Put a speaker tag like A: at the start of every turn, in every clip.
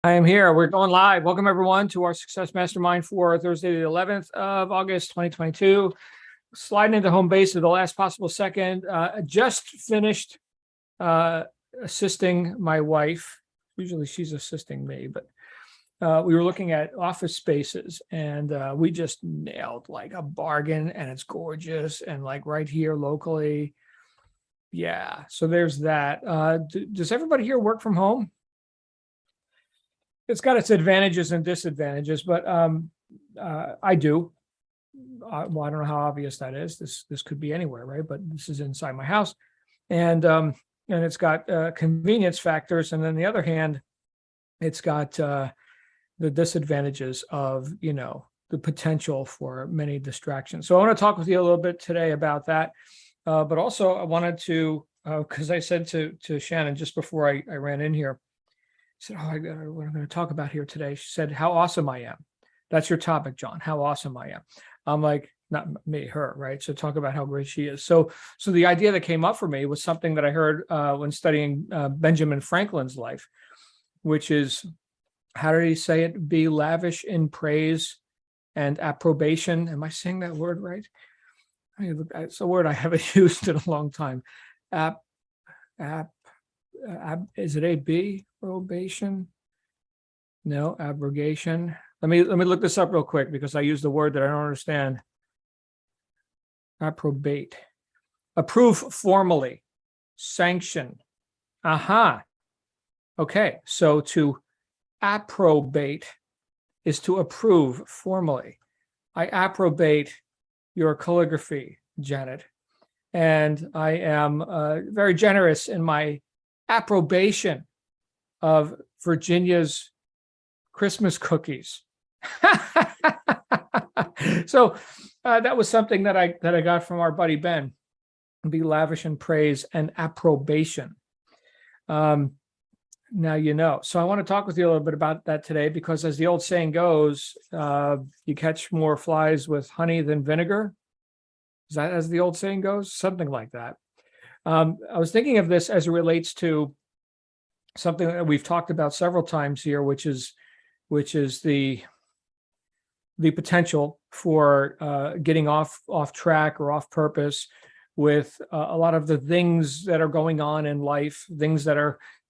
A: I am here. We're going live. Welcome, everyone, to our Success Mastermind for Thursday, the 11th of August, 2022. Sliding into home base at the last possible second. Just finished assisting my wife. Usually she's assisting me, but we were looking at office spaces, and we just nailed like a bargain, and it's gorgeous, and like right here locally. Yeah, so there's that. Does everybody here work from home? It's got its advantages and disadvantages, but I do. Well, I don't know how obvious that is. This could be anywhere, right? But this is inside my house, and it's got convenience factors, and then the other hand, it's got the disadvantages of the potential for many distractions. So I want to talk with you a little bit today about that, but also I wanted to because I said to Shannon just before I ran in here. I said, what I'm going to talk about here today. She said, how awesome I am. That's your topic, John, how awesome I am. I'm like, not me, her, right? So talk about how great she is. So the idea that came up for me was something that I heard when studying Benjamin Franklin's life, which is, how did he say it? Be lavish in praise and approbation. Am I saying that word right? It's a word I haven't used in a long time. Is it AB? Probation? No, abrogation. Let me look this up real quick because I used the word that I don't understand. Approbate. Approve formally. Sanction. Aha. Okay, so to approbate is to approve formally. I approbate your calligraphy, Janet, and I am very generous in my approbation of Virginia's Christmas cookies. So that was something that I got from our buddy Ben. Be lavish in praise and approbation. Now you know. So I want to talk with you a little bit about that today, because as the old saying goes, you catch more flies with honey than vinegar. Is that as the old saying goes? Something like that. I was thinking of this as it relates to something that we've talked about several times here, which is the potential for getting off track or off purpose with a lot of the things that are going on in life, things that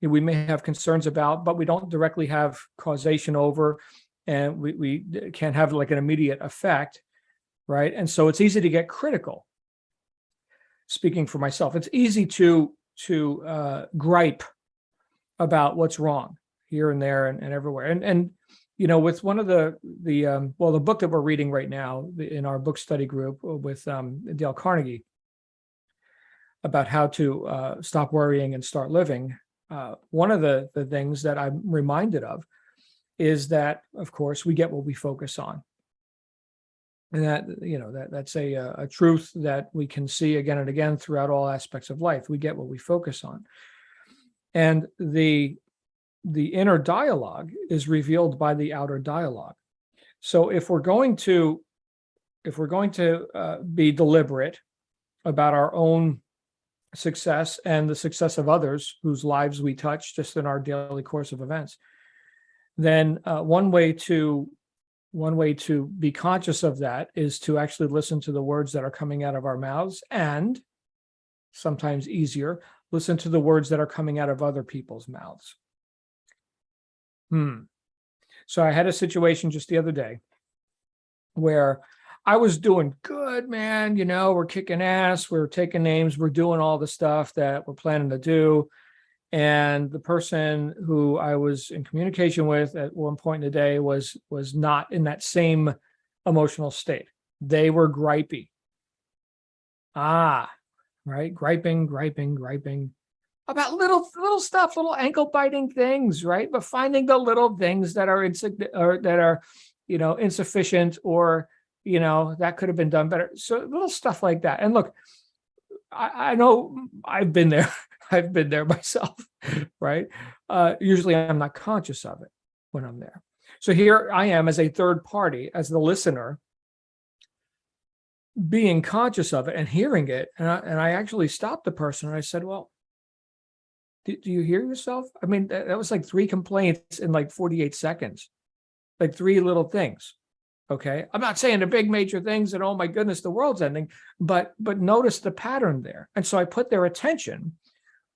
A: we may have concerns about, but we don't directly have causation over, and we can't have like an immediate effect, right? And so it's easy to get critical. Speaking for myself, it's easy to gripe about what's wrong here and there and everywhere. And with one of the book that we're reading right now in our book study group with Dale Carnegie about how to stop worrying and start living, one of the things that I'm reminded of is that, of course, we get what we focus on. And that's a truth that we can see again and again throughout all aspects of life. We get what we focus on. And the inner dialogue is revealed by the outer dialogue. So if we're going to be deliberate about our own success and the success of others whose lives we touch just in our daily course of events, then one way to be conscious of that is to actually listen to the words that are coming out of our mouths, and sometimes easier, listen to the words that are coming out of other people's mouths. So I had a situation just the other day where I was doing good, man. We're kicking ass, we're taking names, we're doing all the stuff that we're planning to do. And the person who I was in communication with at one point in the day was not in that same emotional state. They were gripey. Right? Griping about little stuff, little ankle biting things, right? But finding the little things that are insufficient, or that could have been done better. So little stuff like that. And look, I know I've been there. I've been there myself, right? Usually I'm not conscious of it when I'm there. So here I am as a third party, as the listener, being conscious of it and hearing it. And I actually stopped the person and I said, well, Do you hear yourself? I mean, that was like 3 complaints in like 48 seconds, like 3 little things. Okay. I'm not saying the big major things and oh my goodness, the world's ending, but notice the pattern there. And so I put their attention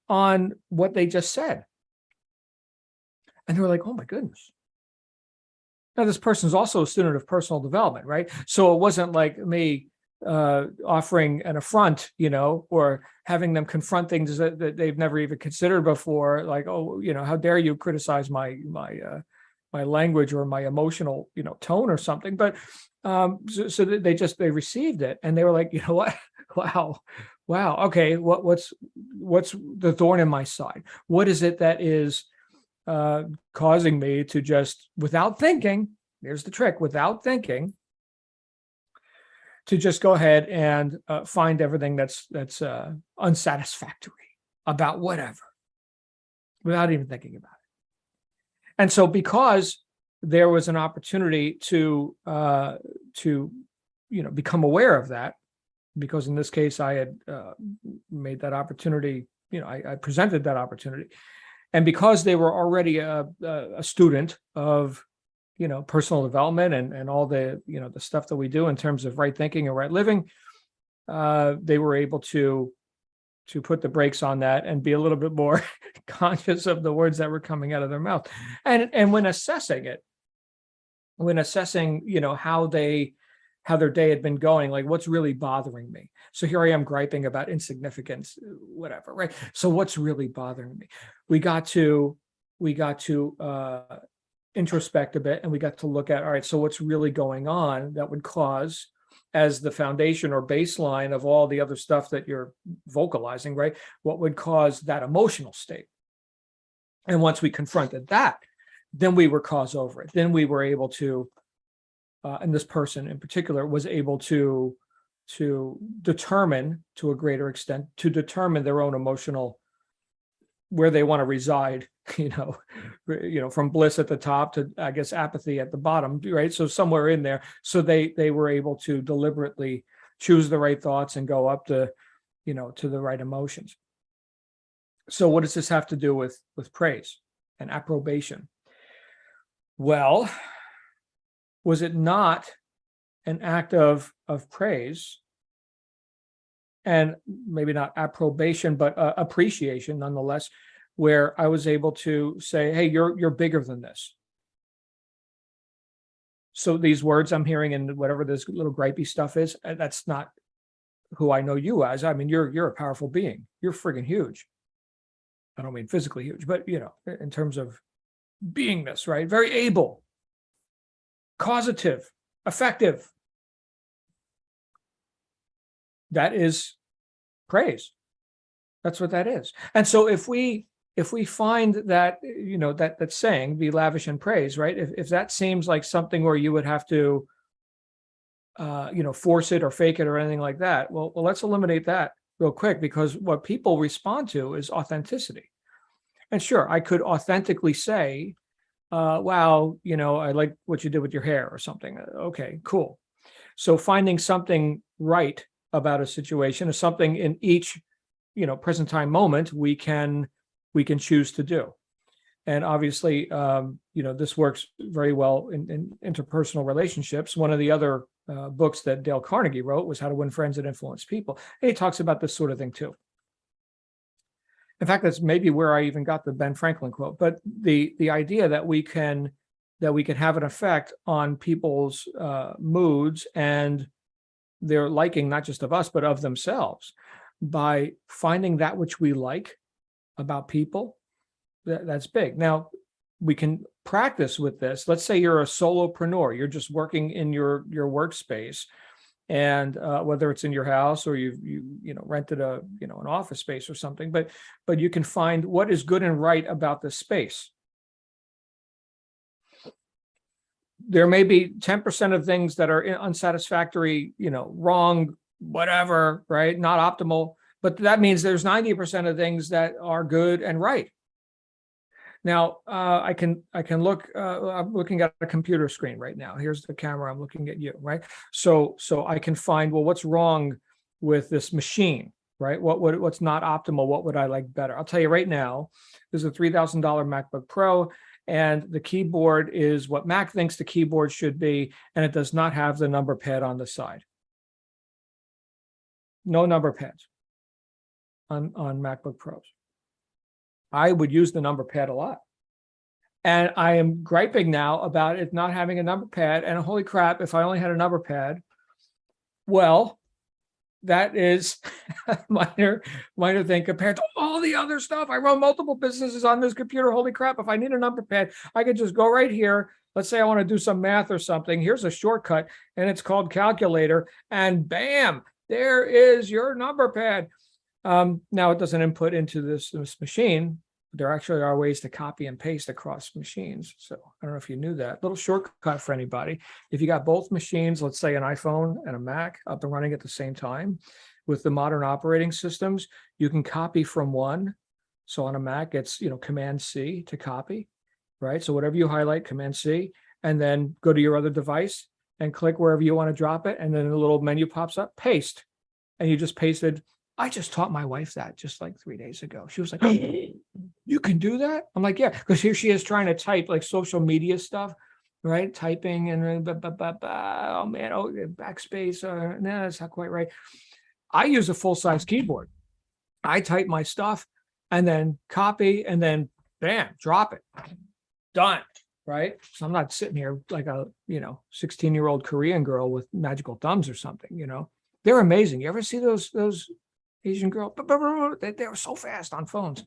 A: on what they just said. And they were like, oh my goodness. Now, this person's also a student of personal development, right? So it wasn't like me offering an affront, or having them confront things that they've never even considered before. Like, oh, how dare you criticize my language or my emotional, tone or something. But so they received it, and they were like, you know what? Wow. Okay. What's the thorn in my side? What is it that is causing me to just, without thinking, here's the trick, without thinking, to just go ahead and find everything that's unsatisfactory about whatever, without even thinking about it. And so, because there was an opportunity to become aware of that, because in this case I had made that opportunity, I presented that opportunity, and because they were already a student of personal development and all the the stuff that we do in terms of right thinking and right living, they were able to put the brakes on that and be a little bit more conscious of the words that were coming out of their mouth. And when assessing how their day had been going, like what's really bothering me. So here I am griping about insignificance, whatever, right? So what's really bothering me? We got to introspect a bit, and we got to look at, all right, so what's really going on that would cause, as the foundation or baseline of all the other stuff that you're vocalizing, right? What would cause that emotional state? And once we confronted that, then we were cause over it. Then we were able to, and this person in particular was able to determine, to a greater extent, to determine their own emotional, where they want to reside, from bliss at the top to, I guess, apathy at the bottom, right? So somewhere in there. So they were able to deliberately choose the right thoughts and go up to, to the right emotions. So what does this have to do with praise and approbation? Well, was it not an act of praise, and maybe not approbation, but appreciation nonetheless, where I was able to say, hey, you're bigger than this. So these words I'm hearing and whatever this little gripey stuff is, that's not who I know you as. I mean, you're a powerful being. You're friggin' huge. I don't mean physically huge, but in terms of beingness, right? Very able, causative, effective. That is praise. That's what that is. And so if we find that, that saying, be lavish in praise, right? If that seems like something where you would have to, force it or fake it or anything like that, well, let's eliminate that real quick, because what people respond to is authenticity. And sure, I could authentically say, wow, I like what you did with your hair or something. Okay, cool. So finding something right about a situation is something in each, present time moment we can choose to do. And obviously, this works very well in interpersonal relationships. One of the other books that Dale Carnegie wrote was How to Win Friends and Influence People. And he talks about this sort of thing too. In fact, that's maybe where I even got the Ben Franklin quote. But the idea that we can have an effect on people's moods and their liking, not just of us, but of themselves, by finding that which we like about people, that's big. Now, we can practice with this. Let's say you're a solopreneur, you're just working in your workspace, and whether it's in your house or you rented an office space or something, but you can find what is good and right about the space. There may be 10% of things that are unsatisfactory, wrong, whatever, right? Not optimal, but that means there's 90% of things that are good and right. Now, I can look, I'm looking at a computer screen right now. Here's the camera, I'm looking at you, right? So I can find, well, what's wrong with this machine, right? What's not optimal? What would I like better? I'll tell you right now, there's a $3,000 MacBook Pro, and the keyboard is what Mac thinks the keyboard should be, and it does not have the number pad on the side. No number pads on MacBook Pros. I would use the number pad a lot. And I am griping now about it not having a number pad. And holy crap, if I only had a number pad, well, that is a minor thing compared to all the other stuff. I run multiple businesses on this computer. Holy crap, if I need a number pad, I could just go right here. Let's say I want to do some math or something. Here's a shortcut, and it's called calculator. And bam, there is your number pad. Now it doesn't input into this machine. There actually are ways to copy and paste across machines. So I don't know if you knew that. Little shortcut for anybody. If you got both machines, let's say an iPhone and a Mac up and running at the same time, with the modern operating systems, you can copy from one. So on a Mac, it's Command C to copy, right? So whatever you highlight, Command C, and then go to your other device and click wherever you want to drop it. And then a little menu pops up, paste. And you just pasted. I just taught my wife that just like 3 days ago. She was like, oh, you can do that? I'm like, yeah, because here she is trying to type like social media stuff, right? Typing and oh man, backspace. No, that's not quite right. I use a full-size keyboard. I type my stuff and then copy and then bam, drop it. Done, right? So I'm not sitting here like a 16-year-old Korean girl with magical thumbs or something. They're amazing. You ever see those Asian girl? They were so fast on phones.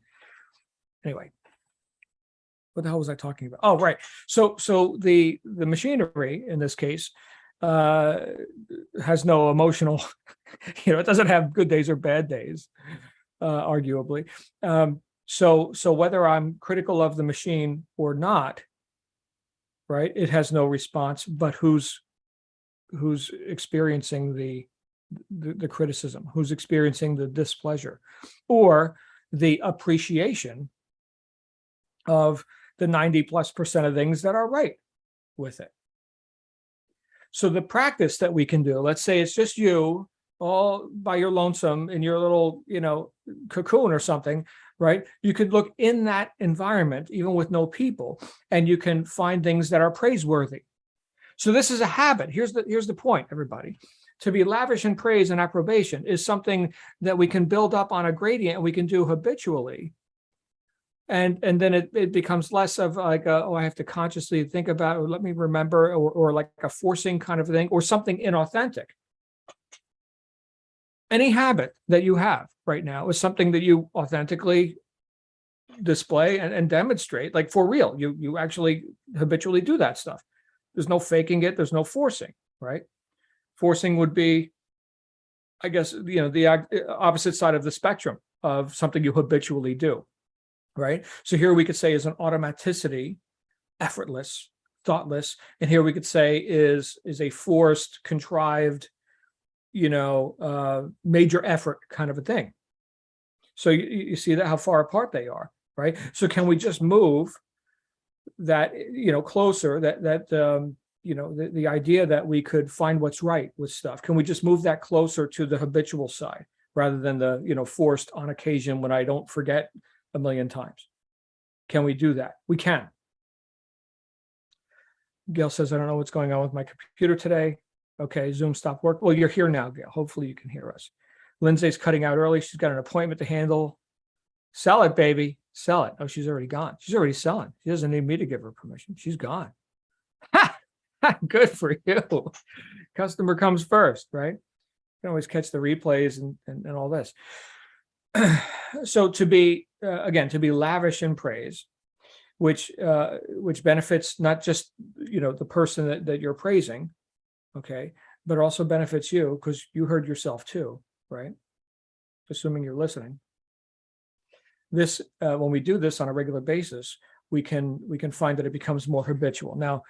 A: Anyway, what the hell was I talking about? Oh, right. So the machinery in this case has no emotional, it doesn't have good days or bad days, arguably. So whether I'm critical of the machine or not, right, it has no response, but who's experiencing the criticism, who's experiencing the displeasure or the appreciation of the 90+% of things that are right with it. So the practice that we can do, let's say it's just you all by your lonesome in your little, cocoon or something, right? You could look in that environment, even with no people, and you can find things that are praiseworthy. So this is a habit. Here's the point, everybody. To be lavish in praise and approbation is something that we can build up on a gradient and we can do habitually. And then it becomes less of like, I have to consciously think about, or let me remember, or like a forcing kind of thing, or something inauthentic. Any habit that you have right now is something that you authentically display and demonstrate, like for real. You actually habitually do that stuff. There's no faking it. There's no forcing, right? Forcing would be, I guess, the opposite side of the spectrum of something you habitually do, right? So here we could say is an automaticity, effortless, thoughtless, and here we could say is a forced, contrived, major effort kind of a thing. So you see that how far apart they are, right? So can we just move that, closer, the idea that we could find what's right with stuff? Can we just move that closer to the habitual side rather than the, forced on occasion when I don't forget a million times? Can we do that? We can. Gail says, I don't know what's going on with my computer today. Okay, Zoom stopped work. Well, you're here now, Gail. Hopefully you can hear us. Lindsay's cutting out early. She's got an appointment to handle. Sell it, baby. Sell it. Oh, she's already gone. She's already selling. She doesn't need me to give her permission. She's gone. Ha! Good for you. Customer comes first, right? You can always catch the replays and all this. So to be lavish in praise, which benefits not just the person that you're praising, okay, but also benefits you because you heard yourself too, right? Assuming you're listening. This when we do this on a regular basis, we can find that it becomes more habitual. Now,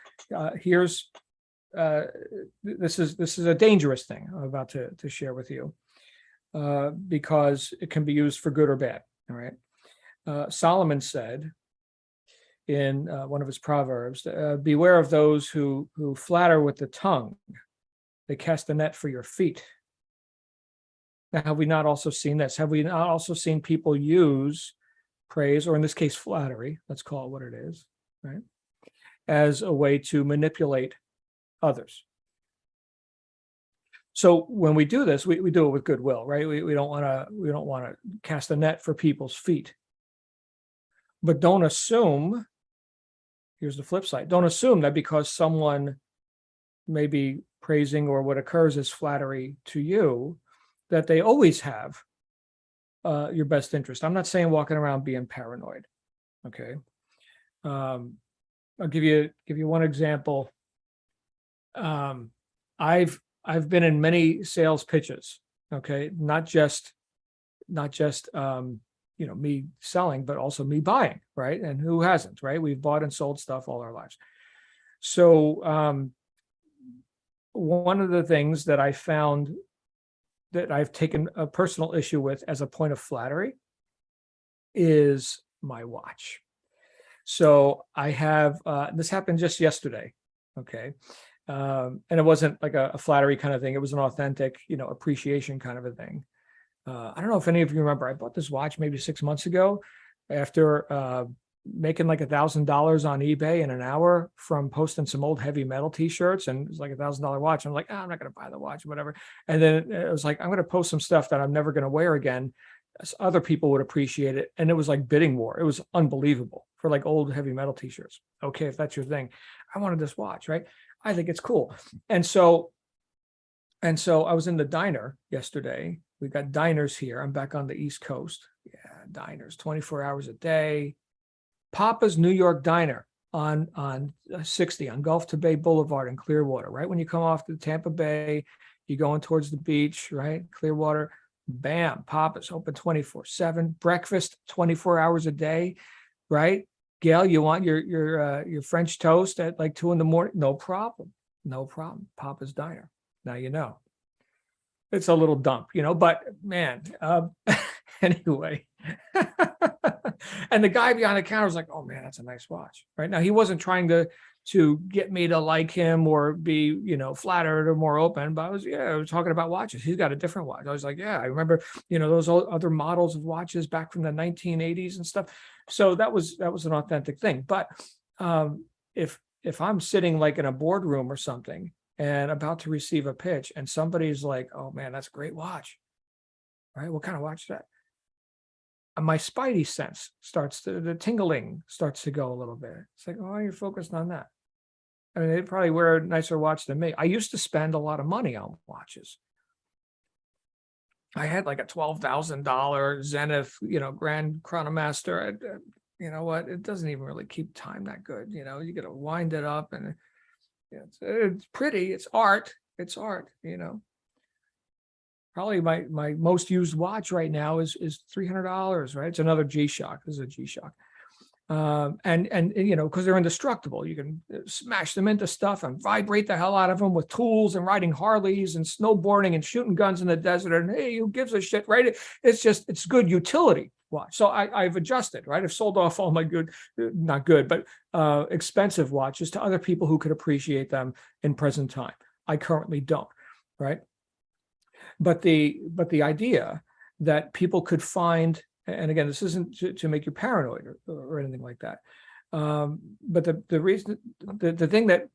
A: this is a dangerous thing I'm about to share with you, because it can be used for good or bad. All right. Solomon said in one of his proverbs, beware of those who flatter with the tongue. They cast a net for your feet. Now, have we not also seen this? Have we not also seen people use praise, or in this case, flattery, let's call it what it is, right, as a way to manipulate others? So when we do this, we do it with goodwill, right? We don't want to cast a net for people's feet. But don't assume, here's the flip side, don't assume that because someone may be praising or what occurs as flattery to you, that they always have your best interest. I'm not saying walking around being paranoid. Okay. I'll give you one example. I've been in many sales pitches. Okay. Not just me selling, but also me buying, right? And who hasn't, right? We've bought and sold stuff all our lives. So one of the things that I found that I've taken a personal issue with as a point of flattery is my watch. So I have, this happened just yesterday. Okay. And it wasn't like a flattery kind of thing. It was an authentic, appreciation kind of a thing. I don't know if any of you remember, I bought this watch maybe 6 months ago after making like $1,000 on eBay in an hour from posting some old heavy metal t-shirts, and it was like $1,000 watch. I'm like, I'm not going to buy the watch, whatever. And then it was like, I'm going to post some stuff that I'm never going to wear again, so other people would appreciate it. And it was like bidding war. It was unbelievable for like old heavy metal t-shirts. Okay, if that's your thing. I wanted this watch, right? I think it's cool. And so I was in the diner yesterday. We got diners here. I'm back on the East Coast. Yeah, diners, 24 hours a day. Papa's New York Diner on 60 on Gulf to Bay Boulevard in Clearwater. Right when you come off to Tampa Bay, you're going towards the beach, right? Clearwater, bam, Papa's open 24/7. Breakfast 24 hours a day, right? Gail, you want your French toast at like 2 a.m? No problem. Papa's Diner. Now you know. It's a little dump, but man, anyway. And the guy behind the counter was like, oh man, that's a nice watch. Right now, he wasn't trying to get me to like him or be, flattered or more open, but I was talking about watches. He's got a different watch. I was like, yeah, I remember, those other models of watches back from the 1980s and stuff. So that was an authentic thing. But if I'm sitting like in a boardroom or something and about to receive a pitch and somebody's like, oh man, that's a great watch, right? What kind of watch is that? And my spidey sense the tingling starts to go a little bit. It's like, oh, you're focused on that. I mean, they'd probably wear a nicer watch than me. I used to spend a lot of money on watches. I had like a $12,000 Zenith, Grand Chronomaster. You know what? It doesn't even really keep time that good. You got to wind it up, and it's pretty. It's art. Probably my most used watch right now is $300, right? It's another G-Shock. This is a G-Shock. And because they're indestructible, you can smash them into stuff and vibrate the hell out of them with tools and riding Harleys and snowboarding and shooting guns in the desert. And hey, who gives a shit, right? It's good utility watch. So I've adjusted, right? I've sold off all my not good, but expensive watches to other people who could appreciate them in present time. I currently don't, right? But the idea that people could find, and again, this isn't to make you paranoid or anything like that. But the reason, the thing that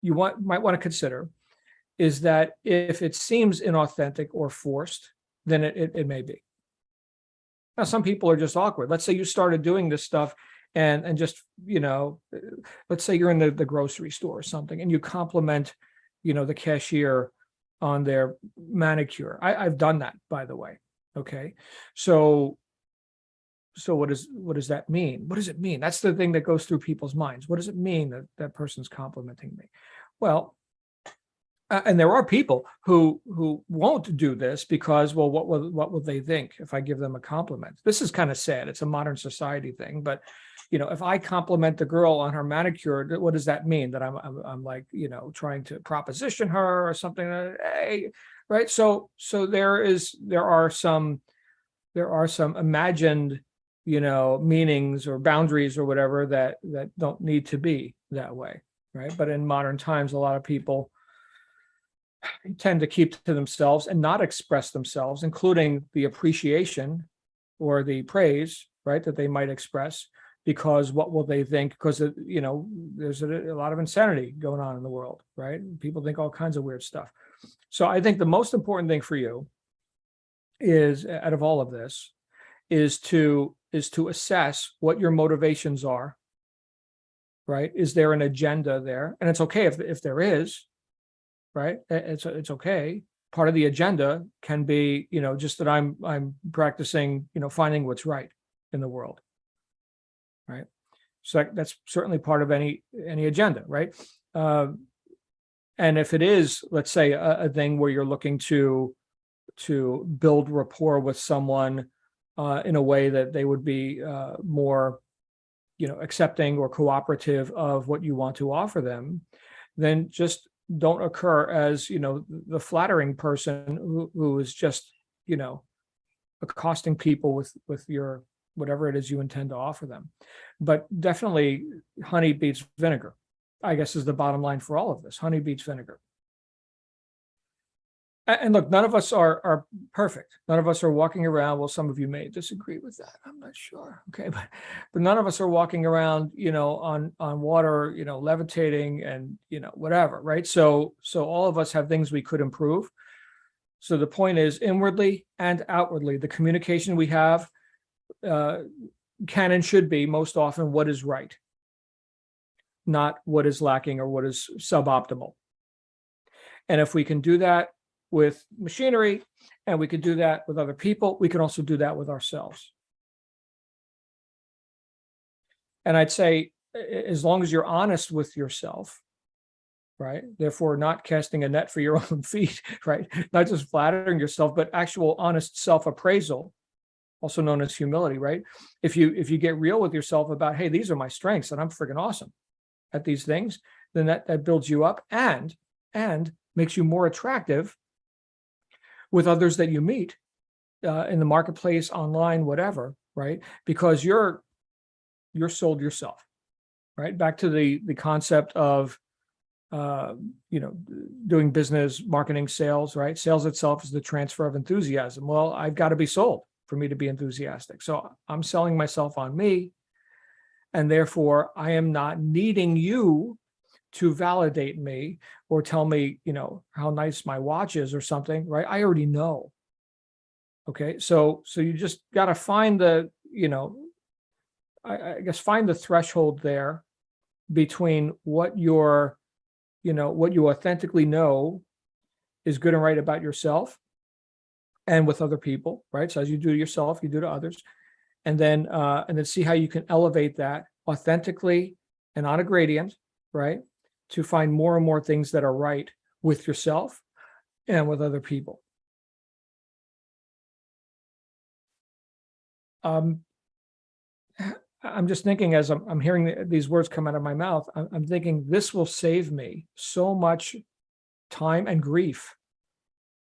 A: you might want to consider is that if it seems inauthentic or forced, then it may be. Now, some people are just awkward. Let's say you started doing this stuff and just, let's say you're in the grocery store or something and you compliment, the cashier on their manicure. I've done that, by the way. Okay. So what does that mean? What does it mean? That's the thing that goes through people's minds. What does it mean that person's complimenting me? Well, and there are people who won't do this because, well, what will they think if I give them a compliment? This is kind of sad. It's a modern society thing, but if I compliment the girl on her manicure, what does that mean? That I'm like, trying to proposition her or something? Hey, right? So there are some imagined, meanings or boundaries or whatever that don't need to be that way, right? But in modern times, a lot of people tend to keep to themselves and not express themselves, including the appreciation or the praise, right, that they might express, because what will they think? Because, there's a lot of insanity going on in the world, right? People think all kinds of weird stuff. So I think the most important thing for you is, out of all of this, is to assess what your motivations are, right? Is there an agenda there? And it's okay if there is, right? It's okay. Part of the agenda can be, just that I'm practicing, finding what's right in the world, right? So that's certainly part of any agenda, right? And if it is, let's say, a thing where you're looking to build rapport with someone in a way that they would be more, accepting or cooperative of what you want to offer them, then just don't occur as, the flattering person who is just, accosting people with your whatever it is you intend to offer them. But definitely honey beats vinegar, I guess, is the bottom line for all of this. Honey beats vinegar. And look, none of us are perfect. None of us are walking around. Well, some of you may disagree with that. I'm not sure. Okay, but none of us are walking around, on water, levitating and whatever, right? So all of us have things we could improve. So the point is, inwardly and outwardly, the communication we have can and should be most often what is right, not what is lacking or what is suboptimal. And if we can do that with machinery, and we could do that with other people, we can also do that with ourselves. And I'd say, as long as you're honest with yourself, right? Therefore, not casting a net for your own feet, right? Not just flattering yourself, but actual honest self-appraisal, also known as humility, right? If you get real with yourself about, hey, these are my strengths and I'm freaking awesome at these things, then that builds you up and makes you more attractive with others that you meet in the marketplace, online, whatever, right? Because you're sold yourself, right? Back to the concept of doing business, marketing, sales, right? Sales itself is the transfer of enthusiasm. Well, I've got to be sold for me to be enthusiastic. So I'm selling myself on me, and therefore I am not needing you to validate me or tell me, how nice my watch is or something, right? I already know. Okay. So you just got to find the, I guess, find the threshold there between what what you authentically know is good and right about yourself and with other people, right? So as you do to yourself, you do to others. And then see how you can elevate that authentically and on a gradient, right? To find more and more things that are right with yourself and with other people. I'm just thinking, as I'm hearing these words come out of my mouth, I'm thinking this will save me so much time and grief,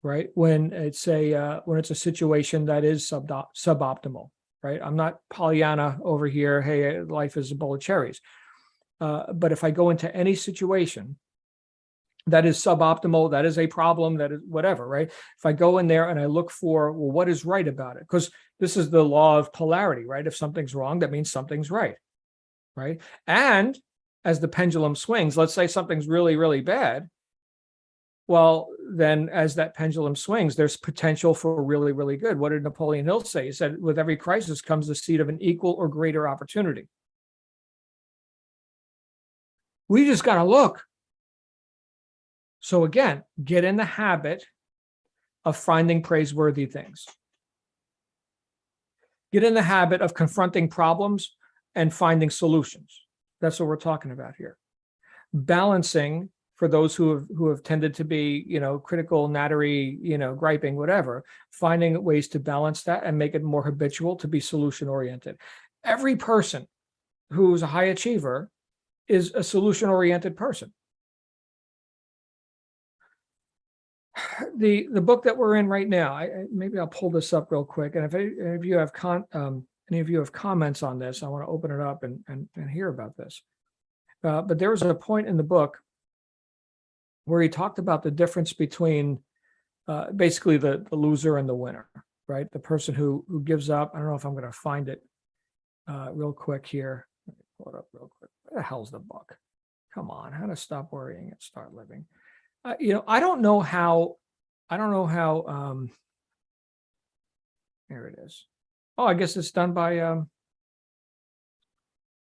A: right? When it's a situation that is suboptimal, right? I'm not Pollyanna over here. Hey, life is a bowl of cherries. But if I go into any situation that is suboptimal, that is a problem, that is whatever, right? If I go in there and I look for, well, what is right about it? Because this is the law of polarity, right? If something's wrong, that means something's right, right? And as the pendulum swings, let's say something's really, really bad. Well, then as that pendulum swings, there's potential for really, really good. What did Napoleon Hill say? He said, with every crisis comes the seed of an equal or greater opportunity. We just got to look. So again, get in the habit of finding praiseworthy things. Get in the habit of confronting problems and finding solutions. That's what we're talking about here. Balancing, for those who have tended to be, critical, nattery, griping, whatever, finding ways to balance that and make it more habitual to be solution oriented. Every person who's a high achiever is a solution oriented person. The book that we're in right now, maybe I'll pull this up real quick. And if any of you have comments on this, I want to open it up and hear about this. But there was a point in the book where he talked about the difference between basically the loser and the winner, right? The person who gives up. I don't know if I'm going to find it real quick here. Pull it up real quick. Where the hell's the book? Come on, how to stop worrying and start living. I don't know how. Here it is. Oh, I guess it's done by.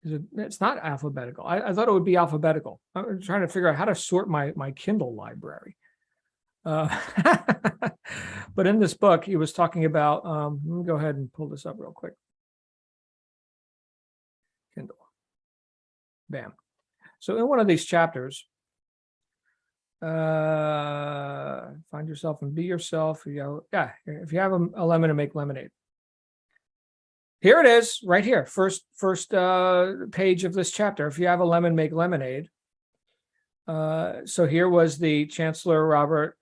A: It's not alphabetical. I thought it would be alphabetical. I'm trying to figure out how to sort my Kindle library. But in this book, he was talking about. Let me go ahead and pull this up real quick. Kindle. Bam. So in one of these chapters, find yourself and be yourself. If you have a lemon, to make lemonade. Here it is, right here. First page of this chapter. If you have a lemon, make lemonade. So here was the Chancellor Robert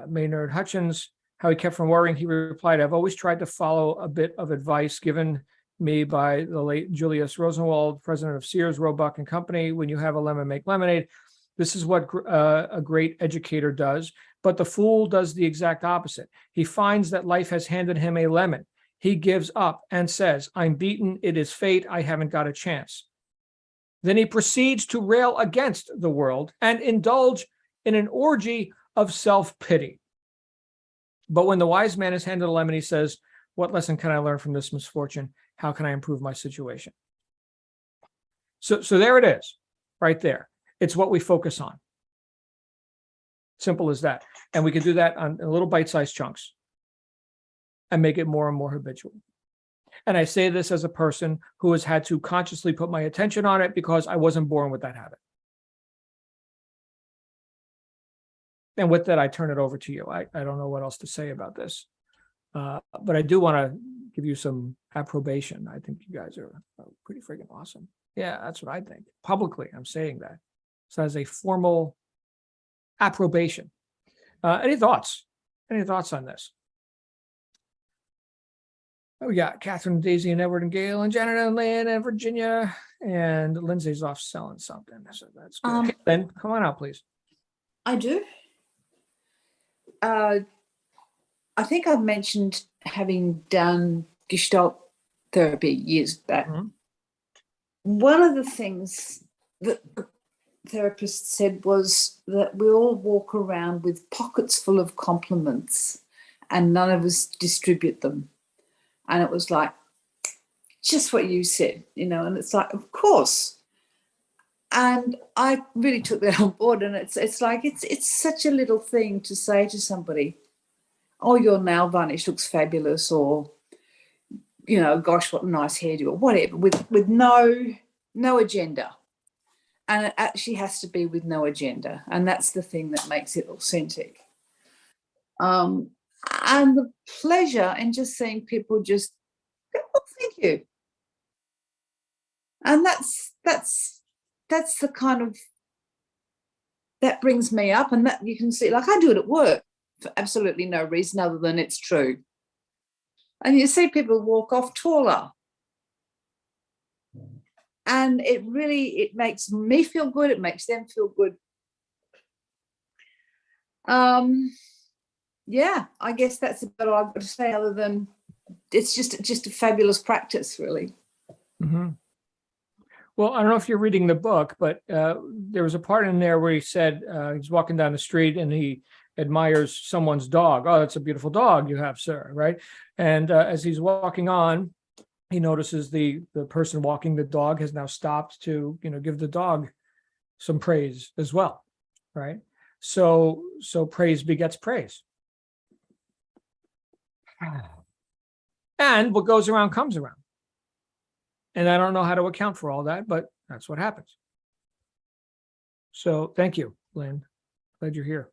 A: Maynard Hutchins. How he kept from worrying. He replied, "I've always tried to follow a bit of advice given me by the late Julius Rosenwald, president of Sears, Roebuck and Company. When you have a lemon, make lemonade. This is what a great educator does. But the fool does the exact opposite. He finds that life has handed him a lemon. He gives up and says, 'I'm beaten. It is fate. I haven't got a chance.' Then he proceeds to rail against the world and indulge in an orgy of self-pity. But when the wise man is handed a lemon, he says, 'What lesson can I learn from this misfortune? How can I improve my situation?'" So there it is, right there. It's what we focus on. Simple as that. And we can do that on little bite-sized chunks and make it more and more habitual. And I say this as a person who has had to consciously put my attention on it because I wasn't born with that habit. And with that, I turn it over to you. I don't know what else to say about this. But I do want to give you some approbation. I think you guys are pretty freaking awesome. Yeah, that's what I think. Publicly, I'm saying that. So as a formal approbation. Any thoughts? Any thoughts on this? Oh, we got Catherine, Daisy, and Edward, and Gail, and Janet, and Lynn, and Virginia, and Lindsay's off selling something. So that's good. Hey, Lynn, come on out, please.
B: I do. I think I've mentioned having done Gestalt therapy years back. Mm-hmm. One of the things that the therapist said was that we all walk around with pockets full of compliments and none of us distribute them. And it was like, just what you said, and it's like, of course. And I really took that on board. And it's like, it's such a little thing to say to somebody, "Oh, your nail varnish looks fabulous," or, "Gosh, what a nice hairdo," or whatever, with no agenda. And it actually has to be with no agenda. And that's the thing that makes it authentic. And the pleasure in just seeing people just, "Oh, thank you." And that's the kind of, that brings me up. And that you can see, like, I do it at work for absolutely no reason other than it's true. And you see people walk off taller. And it makes me feel good. It makes them feel good. Yeah, I guess that's about all I've got to say, other than it's just a fabulous practice, really.
A: Mm-hmm. Well, I don't know if you're reading the book, but there was a part in there where he said he's walking down the street and he admires someone's dog. "Oh, that's a beautiful dog you have, sir," right? And as he's walking on, he notices the person walking the dog has now stopped to, give the dog some praise as well, right? So praise begets praise. And what goes around comes around. And I don't know how to account for all that, but that's what happens. So thank you, Lynn. Glad you're here.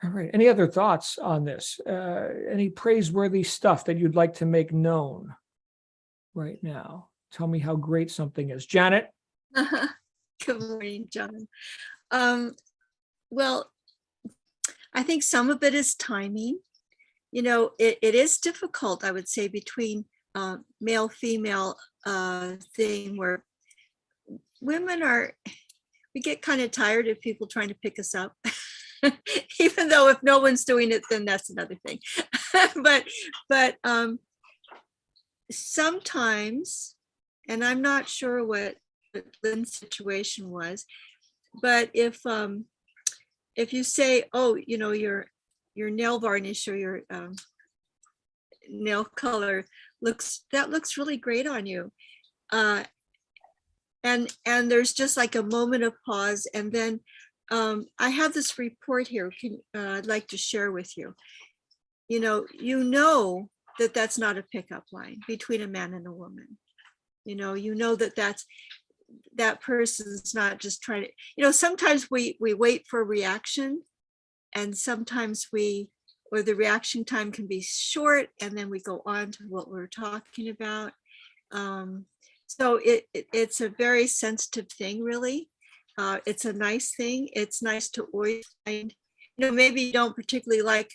A: All right. Any other thoughts on this? Any praiseworthy stuff that you'd like to make known right now? Tell me how great something is. Janet?
C: Good morning, John. Well, I think some of it is timing. It is difficult, I would say, between male-female thing where women are we get kind of tired of people trying to pick us up. Even though if no one's doing it, then that's another thing. but sometimes, and I'm not sure what Lynn's situation was, but if you say, oh, you know, your nail varnish or your nail color looks really great on you, and there's just like a moment of pause, and then I have this report here. I'd like to share with you. You know that that's not a pickup line between a man and a woman. You know that person's not just trying to. Sometimes we wait for a reaction, and sometimes the reaction time can be short, and then we go on to what we're talking about. So it's a very sensitive thing, really. It's a nice thing. It's nice to always find, maybe you don't particularly like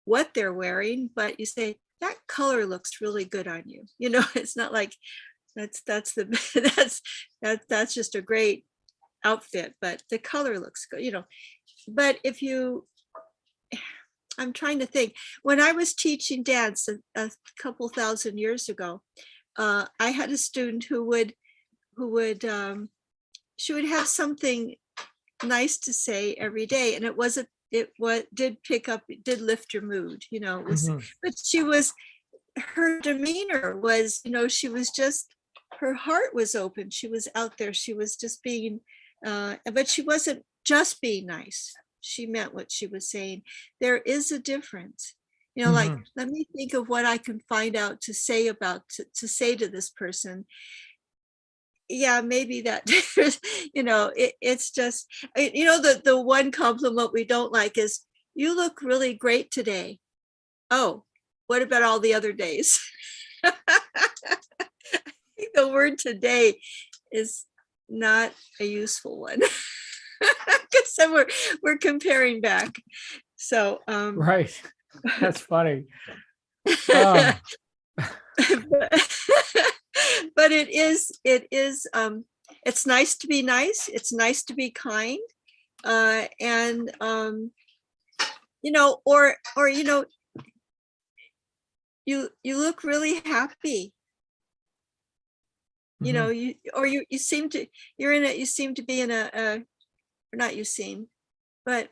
C: what they're wearing, but you say, that color looks really good on you. It's not like that's just a great outfit, but the color looks good, but I'm trying to think, when I was teaching dance a couple thousand years ago, I had a student who would she would have something nice to say every day, and did lift your mood, it was, but her demeanor was, she was just, her heart was open, she was out there, she was just being, but she wasn't just being nice, she meant what she was saying. There is a difference, like, let me think of what I can find out to say to say to this person. Yeah, maybe that, it's just, the one compliment we don't like is, you look really great today. Oh, what about all the other days? I think the word today is not a useful one, because we're comparing back. So
A: right, that's funny.
C: But it is it's nice to be nice, it's nice to be kind, and or you look really happy, you seem to, you seem to be in or not, you seem, but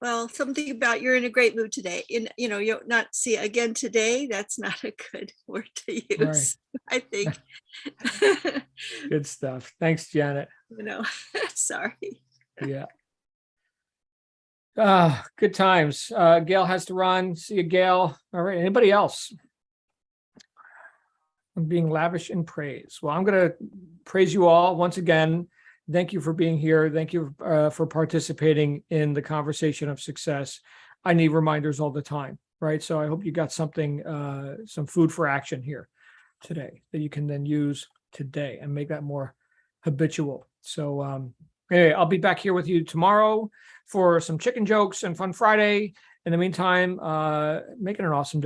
C: well, something about you're in a great mood today. You'll not see again today. That's not a good word to use, right. I think.
A: Good stuff. Thanks, Janet.
C: Sorry.
A: Yeah. Good times. Gail has to run. See you, Gail. All right. Anybody else? I'm being lavish in praise. Well, I'm going to praise you all once again. Thank you for being here. Thank you for participating in the conversation of success. I need reminders all the time, right? So I hope you got something, some food for action here today that you can then use today and make that more habitual. So anyway, I'll be back here with you tomorrow for some chicken jokes and Fun Friday. In the meantime, make it an awesome day.